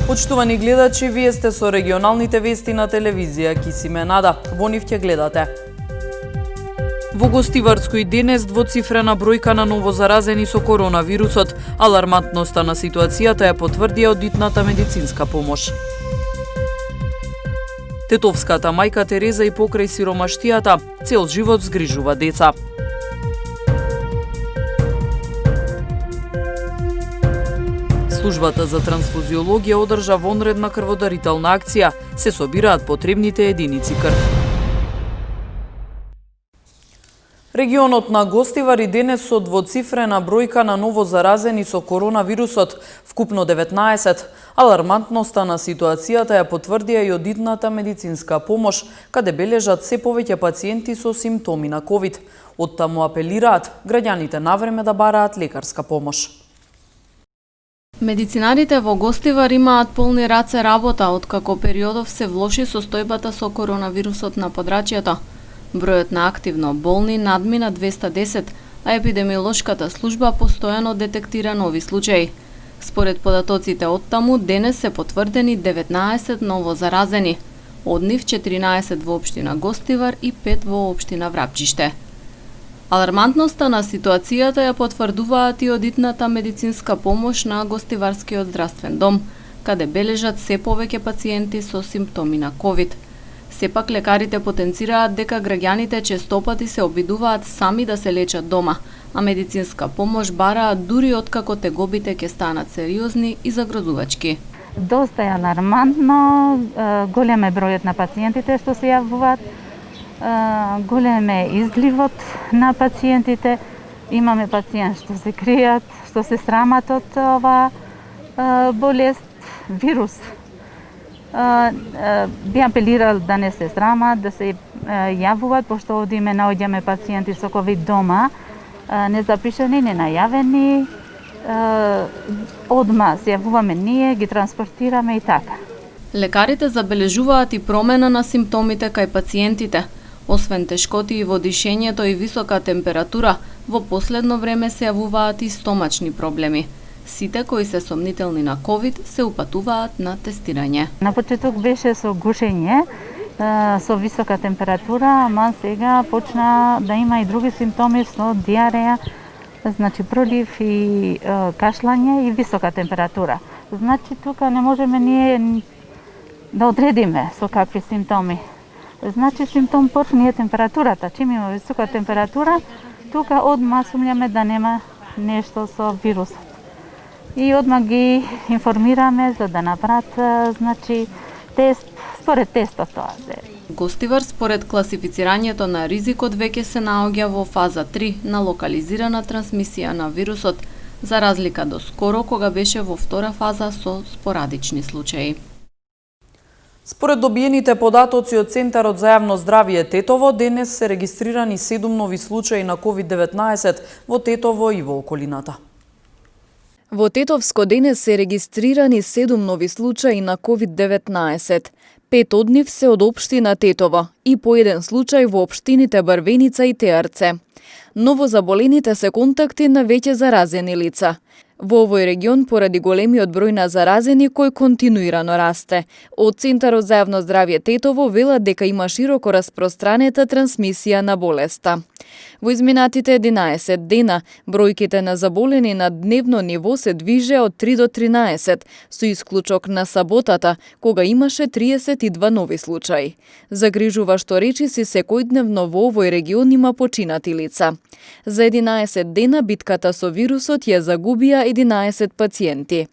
Почитувани гледачи, вие сте со регионалните вести на телевизија Кисиме Нада. Во нив ќе гледате. Во Гостиварско и денес двоцифрена бројка на новозаразени со коронавирусот. Алармантноста на ситуацијата ја потврди одитната медицинска помош. Тетовската мајка Тереза и покрај сиромаштијата цел живот згрижува деца. Службата за трансфузиологија одржа вонредна крводарителна акција. Се собираат потребните единици крв. Регионот на Гостивар и денес со двоцифрена бројка на новозаразени со коронавирусот, вкупно 19. Алармантноста на ситуацијата ја потврдија и одитната медицинска помош, каде бележат се повеќе пациенти со симптоми на ковид. Оттаму апелираат граѓаните навреме да бараат лекарска помош. Медицинарите во Гостивар имаат полни раце работа откако периодов се влоши состојбата со коронавирусот на подрачјето. Бројот на активно болни надмина 210, а епидемиолошката служба постојано детектира нови случаи. Според податоците оттаму, денес се потврдени 19 новозаразени, од нив 14 во општина Гостивар и 5 во општина Врапчиште. Алармантноста на ситуацијата ја потврдуваат и одитната медицинска помош на Гостиварскиот здравствен дом, каде бележат се повеќе пациенти со симптоми на ковид. Сепак лекарите потенцираат дека граѓаните честопати се обидуваат сами да се лечат дома, а медицинска помош бараат дури откако тегобите ќе станат сериозни и загрозувачки. Доста е алармантно, голем е бројот на пациентите што се јавуваат, голем е изливот на пациентите. Имаме пациенти што се кријат, што се срамат од оваа болест, вирус. Би апелирал да не се срамат, да се јавуваат, пошто овде име наоѓаме пациенти со ковид дома, незапишани, ненајавени, одма се јавуваме ние, ги транспортираме и така. Лекарите забележуваат и промена на симптомите кај пациентите. Освен тешкоти во дишењето и висока температура, во последно време се јавуваат и стомачни проблеми. Сите кои се сомнителни на ковид се упатуваат на тестирање. На почеток беше со гушење, со висока температура, ама сега почна да има и други симптоми со диареја, значи пролив и кашлање и висока температура. Значи тука не можеме ние да одредиме со какви симптоми. Значи симптом прв е температурата. Чим има висока температура, тука одма сумњаме да нема нешто со вирусот. И одма ги информираме за да направат значи тест, според тестот тоа. Гостивар според класифицирањето на ризикот веќе се наоѓа во фаза 3 на локализирана трансмисија на вирусот, за разлика до скоро кога беше во втора фаза со спорадични случаи. Според добиените податоци од Центарот за јавно здравје Тетово, денес се регистрирани 7 нови случаи на COVID-19 во Тетово и во околината. Во Тетовско денес се регистрирани 7 нови случаи на COVID-19. 5 од нив се од општина Тетово и по еден случај во општините Барвеница и Теарце. Новозаболените се контакти на веќе заразени лица. Во овој регион, поради големиот број на заразени кој континуирано расте, од Центарот за јавно здравје Тетово велат дека има широко распространета трансмисија на болеста. Во изминатите 11 дена, бројките на заболени на дневно ниво се движе од 3 до 13, со исклучок на саботата, кога имаше 32 нови случаи. Загрижувашто речиси секојдневно во овој регион има починати лица. За 11 дена битката со вирусот ја загубија 11 пациенти.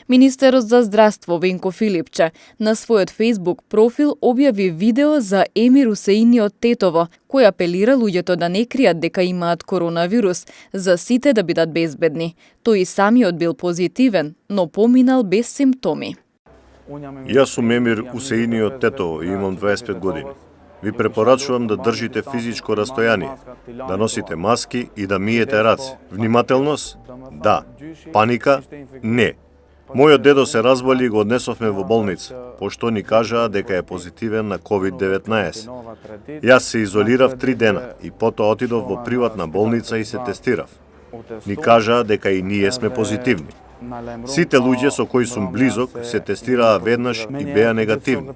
Министерот за здравство Венко Филипче на својот Facebook профил објави видео за Емир Усеини од Тетово, кој апелира луѓето да не кријат дека имаат коронавирус, за сите да бидат безбедни. Тој и самиот бил позитивен, но поминал без симптоми. Јас сум Емир Усеини од Тетово и имам 25 години. Ви препорачувам да држите физичко растојание, да носите маски и да миете раце. Внимателност? Да. Паника? Не. Мојот дедо се разболи и го однесовме во болница, пошто ни кажаа дека е позитивен на COVID-19. Јас се изолирав 3 дена и потоа отидов во приватна болница и се тестирав. Ни кажаа дека и ние сме позитивни. Сите луѓе со кои сум близок се тестираа веднаш и беа негативни.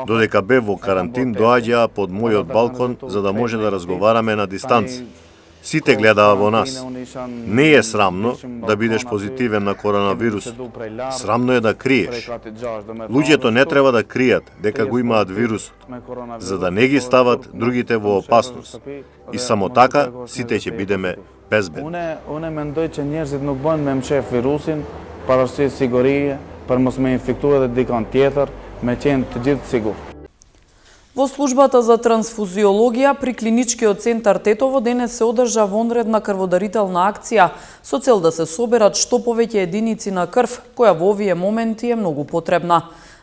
Додека бев во карантин, доаѓаа под мојот балкон за да може да разговараме на дистанца. Сите гледаа во нас. Не е срамно да бидеш позитивен на коронавирус. Срамно е да криеш. Луѓето не треба да кријат дека го имаат вирусот, за да не ги стават другите во опасност. И само така сите ќе бидеме безбедни. Unë mendoj që njerëzit nuk bën me mshef virusin për arsye sigurie, për mos me infektuar edhe dikon tjetër, me qenë të gjithë sigurt. Во службата за трансфузиологија при клиничкиот центар Тетово денес се одржа вонредна крводарителна акција со цел да се соберат што повеќе единици на крв, која во овие моменти е многу потребна.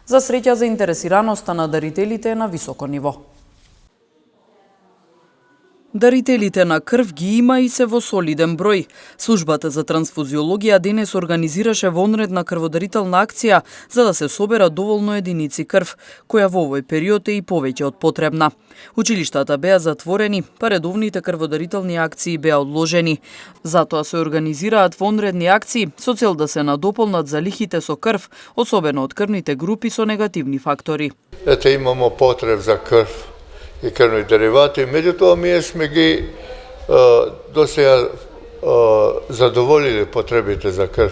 За среќа заинтересираноста на дарителите е на високо ниво. Дарителите на крв ги има и се во солиден број. Службата за трансфузиологија денес организираше вонредна крводарителна акција за да се соберат доволно единици крв, која во овој период е и повеќе од потребна. Училиштата беа затворени, па редовните крводарителни акции беа одложени. Затоа се организираат вонредни акции со цел да се надополнат залихите со крв, особено од крвните групи со негативни фактори. Ете, имамо потреб за крв и крвни деривати, меѓутоа ние сме ги до сега задоволили потребите за крв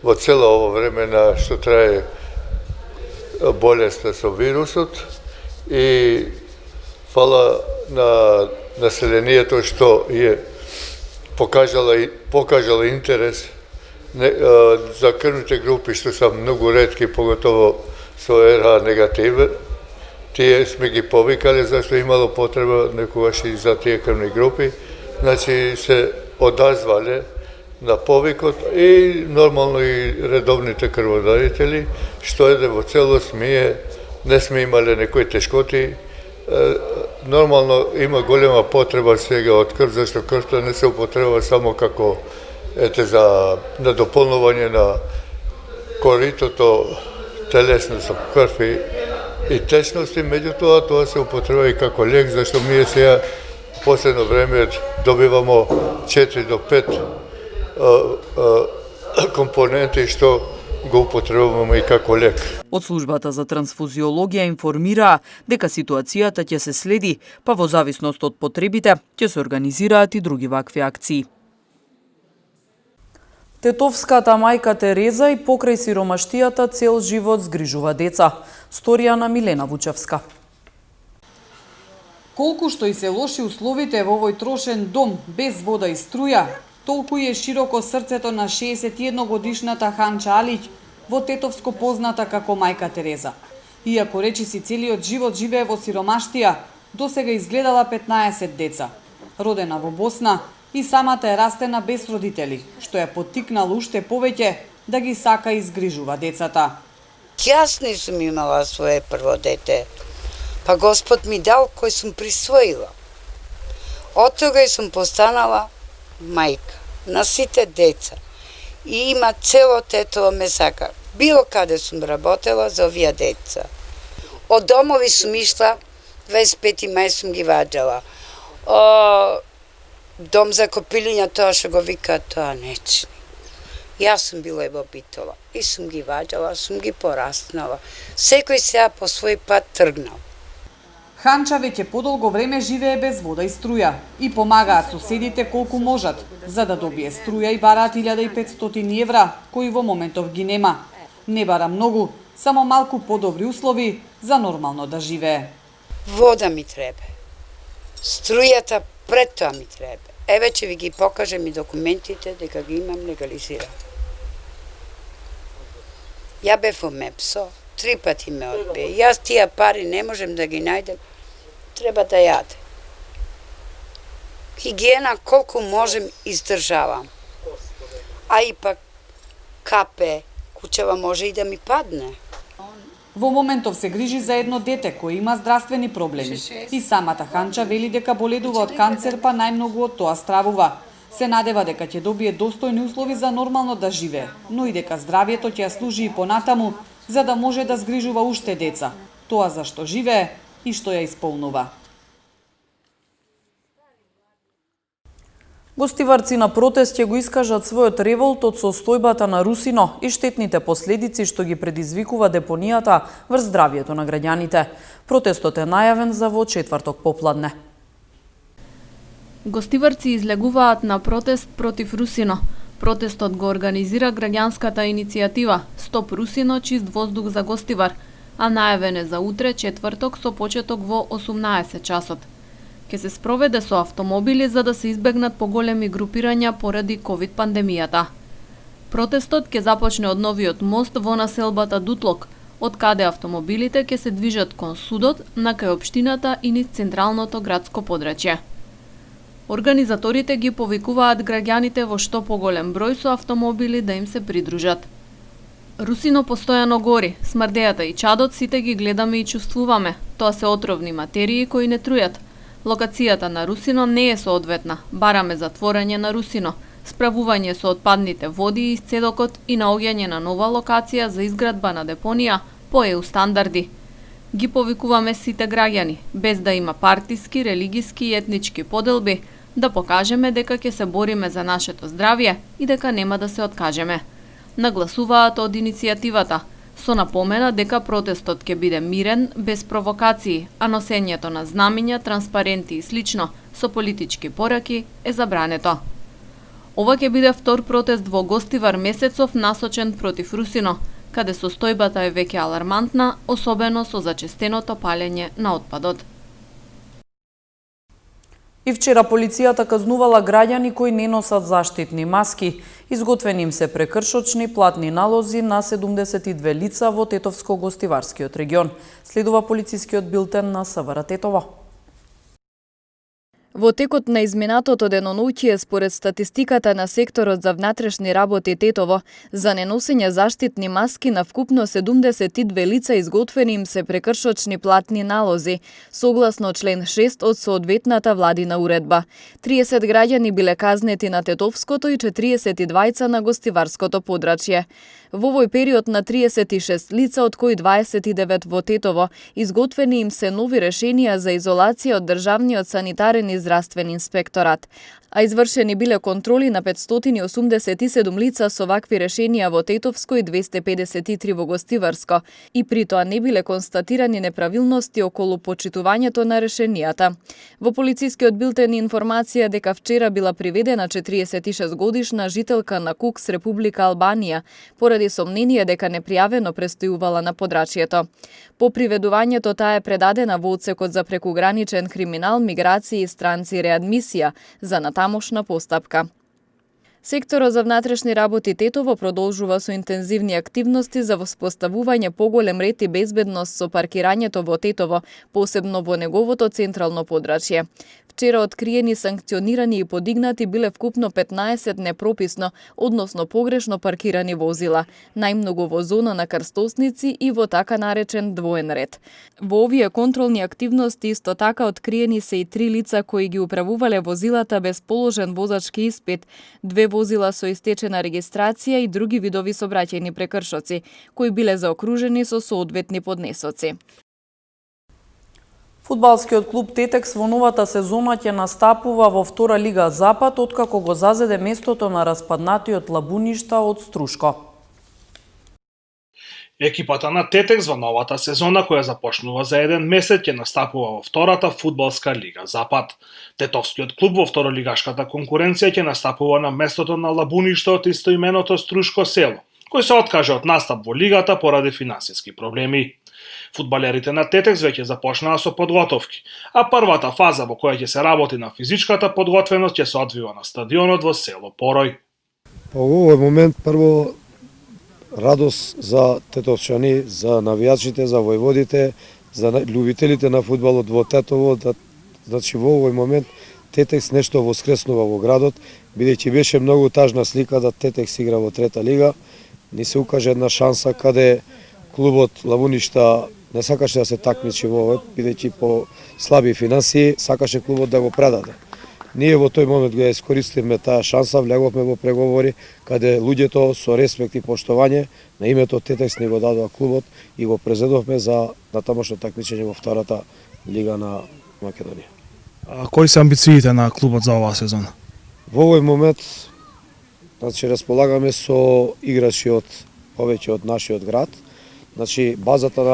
во цело ово време на што трае болеста со вирусот и фала на населението што е покажало интерес за крвните групи што се многу ретки, поготово со RH негативен. Тие сме ги повикале зашто имало потреба некогаш и за тие крвни групи. Значи се одазвале на повикот и нормално и редовните крводарители, што е во целост ние не сме имале некои тешкоти. Нормално има голема потреба сега од крв, зашто крвта не се употребува само како за надополнување на коритото телесно со крв и течности, меѓутоа тоа се употреба и како лек, зашто ние сега последно време добивамо 4 до 5 компоненти што го употребуваме и како лек. Од службата за трансфузиологија информираа дека ситуацијата ќе се следи, па во зависност од потребите ќе се организираат и други вакви акции. Тетовската мајка Тереза и покрај сиромаштијата цел живот згрижува деца. Сторија на Милена Вучевска. Колку што и се лоши условите во овој трошен дом без вода и струја, толку и е широко срцето на 61 годишната Ханча Алиќ, во Тетовско позната како мајка Тереза. Иако речиси целиот живот живее во сиромаштија, досега изгледала 15 деца. Родена во Босна и самата е растена без родители, што ја поттикнало уште повеќе да ги сака и згрижува децата. Јас не сум имала свое прво дете, па Господ ми дал кој сум присвоила. Од тога и сум постанала мајка на сите деца. И има цело Тетово ме сака. Било каде сум работела за овие деца. Од домови сум ишла, 25. мај сум ги ваđала. Дом за копилиња, тоа што го вика, тоа нечни. Јас сум била и во Битола. И сум ги ваđала, сум ги пораснала. Секој сега по свој пат тргнал. Ханча веќе подолго време живее без вода и струја и помагаат соседите колку можат, за да добие струја и бараат 1500 евра, кои во моментов ги нема. Не бара многу, само малку подобри услови за нормално да живее. Вода ми треба. Струјата пред тоа ми треба. Еве ќе ви ги покажем и документите дека ги имам легализирани. Ја бев во МЕПСО, 3 пати ме одбие. Јас тие пари не можем да ги најдем, треба да јадем. Хигиена колку можем издржавам. А ипак капе, кучева може и да ми падне. Во моментов се грижи за едно дете кој има здравствени проблеми. И самата Ханча вели дека боледува од канцер, па најмногу од тоа стравува. Се надева дека ќе добие достојни услови за нормално да живее, но и дека здравието ќе ја служи и понатаму, за да може да згрижува уште деца. Тоа за што живее и што ја исполнува. Гостиварци на протест ќе го искажат својот револт од состојбата на Русино и штетните последици што ги предизвикува депонијата врз здравјето на граѓаните. Протестот е најавен за во четврток попладне. Гостиварци излегуваат на протест против Русино. Протестот го организира граѓанската иницијатива Стоп Русино, чист воздух за Гостивар, а најавен е за утре, четврток, со почеток во 18 часот. Ке се спроведе со автомобили за да се избегнат поголеми групирања поради ковид пандемијата. Протестот ќе започне од новиот мост во населбата Дутлок, од каде автомобилите ќе се движат кон судот, на кај општината и низ централното градско подрачје. Организаторите ги повикуваат граѓаните во што поголем број со автомобили да им се придружат. Русино постојано гори, смрдејата и чадот сите ги гледаме и чувствуваме. Тоа се отровни материи кои не трујат. Локацијата на Русино не е соодветна, бараме затворање на Русино, справување со отпадните води из цедокот и наоѓање на нова локација за изградба на депонија по ЕУ стандарди. Ги повикуваме сите граѓани, без да има партиски, религиски и етнички поделби, да покажеме дека ќе се бориме за нашето здравје и дека нема да се откажеме. Нагласуваат од иницијативата, со напомена дека протестот ќе биде мирен, без провокации, а носењето на знамиња, транспаренти и слично со политички пораки е забрането. Ова ќе биде втор протест во Гостивар месецов насочен против Русино, каде состојбата е веќе алармантна, особено со зачестеното палење на отпадот. И вчера полицијата казнувала граѓани кои не носат заштитни маски. Изготвени им се прекршочни платни налози на 72 лица во Тетовско-Гостиварскиот регион. Следува полицискиот билтен на СВР Тетово. Во текот на изминатото деноноќие, според статистиката на секторот за внатрешни работи Тетово, за неносење заштитни маски на вкупно 72 лица изготвени им се прекршочни платни налози, согласно член 6 од соодветната владина уредба. 30 граѓани биле казнети на Тетовското и 42 на Гостиварското подрачје. Во овој период на 36 лица, од кои 29 во Тетово, изготвени им се нови решенија за изолација од Државниот санитарен и здравствен инспекторат, а извршени биле контроли на 587 лица со вакви решенија во Тетовско и 253 во Гостиварско, и при тоа не биле констатирани неправилности околу почитувањето на решенијата. Во полицискиот билтен информација дека вчера била приведена 46 годишна жителка на Кукс, Република Албанија, поради сомнение дека непријавено престојувала на подрачјето. По приведувањето таа е предадена во одсекот за прекуграничен криминал, миграција и странци и реадмисија за натамошна постапка. Секторот за внатрешни работи Тетово продолжува со интензивни активности за воспоставување поголем ред и безбедност со паркирањето во Тетово, посебно во неговото централно подрачје. Вчера откриени, санкционирани и подигнати биле вкупно 15 непрописно, односно погрешно паркирани возила, најмногу во зона на крстосници и во така наречен двоен ред. Во овие контролни активности исто така откриени се и 3 лица кои ги управувале возилата без положен возачки испит, 2 возила со истечена регистрација и други видови сообраќајни прекршоци, кои биле заокружени со соодветни поднесоци. Фудбалскиот клуб Тетекс во новата сезона ќе настапува во Втора лига Запад, откако го зазеде местото на распаднатиот Лабуништа од Струшко. Екипата на Тетекс во новата сезона, која започнува за еден месец, ќе настапува во Втората фудбалска лига Запад. Тетовскиот клуб во второлигашката конкуренција ќе настапува на местото на Лабуништа од истоименото Струшко село, кој се откаже од настап во лигата поради финансиски проблеми. Фудбалерите на Тетекс веќе започнаа со подготовки, а првата фаза во која ќе се работи на физичката подготвеност ќе се одвива на стадионот во село Порој. Во овој момент прво радост за тетовчани, за навијачите, за војводите, за љубителите на фудбалот во Тетово, значи во овој момент Тетекс нешто воскреснува во градот, бидејќи беше многу тажна слика да Тетекс игра во трета лига, ни се укаже една шанса каде клубот Лабуништа не сакаше да се такмичи во овој, бидејќи по слаби финансии сакаше клубот да го предаде. Ние во тој момент го искористивме таа шанса, влеговме во преговори, каде луѓето со респект и поштовање на името Тетекс ни го дадоа клубот и го презедовме за натамошно такмичење во Втората лига на Македонија. Кои се амбициите на клубот за оваа сезона? Во овој момент значи располагаме со играчи од повеќе од нашиот град. Значи базата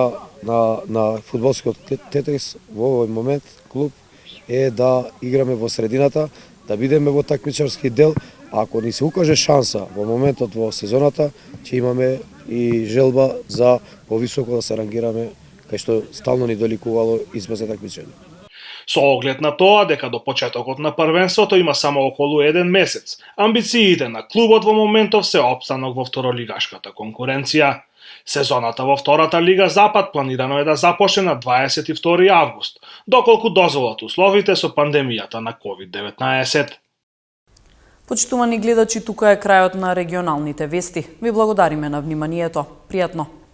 на фудбалскиот тетрис во овој момент клуб е да играме во средината, да бидеме во такмичарски дел, а ако ни се укаже шанса во моментот во сезоната, ќе имаме и желба за повисоко да се рангираме, кај што стално ни доликувало измезе такмичење. Со оглед на тоа дека до почетокот на првенството има само околу 1 месец, амбициите на клубот во моментов се опстанок во второлигашката конкуренција. Сезоната во втората лига Запад планирано е да започне на 22 август, доколку дозволат условите со пандемијата на COVID-19. Почитувани гледачи, тука е крајот на регионалните вести. Ви благодариме на вниманието. Пријатно!